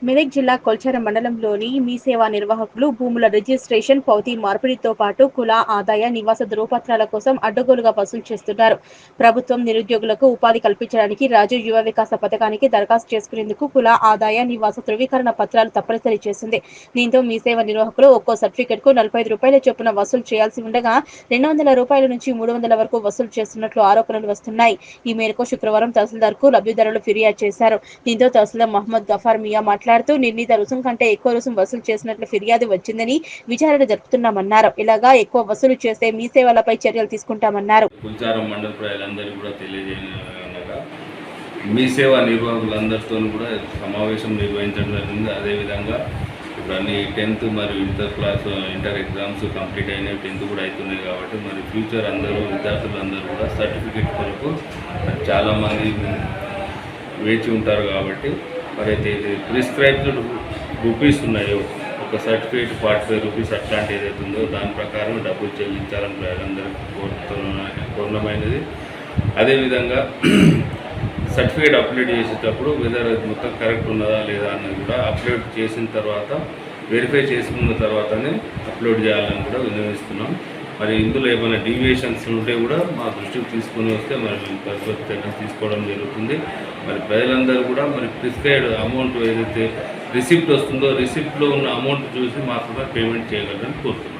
మెదక్ జిల్లా కొల్చారం మండలంలోని మీ సేవా నిర్వాహకులు భూముల రిజిస్ట్రేషన్, పౌతీ మార్పిడితో పాటు కుల, ఆదాయ, నివాస ధృవపత్రాల కోసం అడ్డగోలుగా వసూలు చేస్తున్నారు. ప్రభుత్వం నిరుద్యోగులకు ఉపాధి కల్పించడానికి రాజీవ్ యువ వికాస పథకానికి దరఖాస్తు చేసుకునేందుకు కుల, ఆదాయ, నివాస ధృవీకరణ పత్రాలు తప్పనిసరి చేసింది. దీంతో మీ సేవా నిర్వాహకులు ఒక్కో సర్టిఫికెట్ కు ₹45 చొప్పున వసూలు చేయాల్సి ఉండగా ₹200 నుంచి ₹300 వరకు వసూలు చేస్తున్నట్లు ఆరోపణలు వస్తున్నాయి. ఈ మేరకు శుక్రవారం తహసీల్దార్ కు లబ్ధిదారులు ఫిర్యాదు చేశారు. దీంతో తహసీల్దార్ మహమ్మద్ గఫార్ మియా మాట్లాడుతూ నిర్ణీత రుసుం కంటే ఎక్కువ రుసుం వసూలు చేసినట్లు ఫిర్యాదు వచ్చిందని విచారణ జరుపుతున్నామన్నారు. ఇలాగా ఎక్కువ వసూలు చేస్తే మీ సేవలపై చర్యలు తీసుకుంటామన్నారు. కుల్చారం మండల ప్రజలందరికీ కూడా తెలియజేయనగా మీ సేవా నిర్వాహకులందరితో కూడా సమావేశం నిర్వహించడం జరిగింది. అదేవిధంగా ఇప్పుడు అన్ని 10th మరియు ఇంటర్ ఎగ్జామ్స్ కంప్లీట్ అయినాయి, 10th కూడా అవుతున్నాయి కాబట్టి మరి ఫ్యూచర్ విద్యార్థులందరూ కూడా సర్టిఫికేట్ కొరకు చాలామంది వేచి ఉంటారు కాబట్టి మరి అయితే ప్రిస్క్రైబ్డ్ రూపీస్ ఉన్నాయో ఒక సర్టిఫికేట్ ₹45 అట్లాంటి ఏదైతే ఉందో దాని ప్రకారం డబ్బులు చెల్లించాలని ప్రజలందరికీ కోరినమైనది. అదేవిధంగా సర్టిఫికేట్ అప్లోడ్ చేసేటప్పుడు వెదర్ మొత్తం కరెక్ట్ ఉన్నదా లేదా అన్నది కూడా అప్లోడ్ చేసిన తర్వాత వెరిఫై చేసుకున్న తర్వాతనే అప్లోడ్ చేయాలని కూడా విన్నవిస్తున్నాం. మరి ఇందులో ఏమైనా డీవియేషన్స్ ఉంటే కూడా మా దృష్టికి తీసుకొని వస్తే మరి తదుపరి చర్యలు తీసుకోవడం జరుగుతుంది. మరి ప్రజలందరూ కూడా మరి ప్రిస్క్రైబ్డ్ అమౌంట్ ఏదైతే రిసిప్ట్ వస్తుందో రిసిప్ట్లో ఉన్న అమౌంట్ చూసి మాత్రమే పేమెంట్ చేయగలరని కోరుతున్నాం.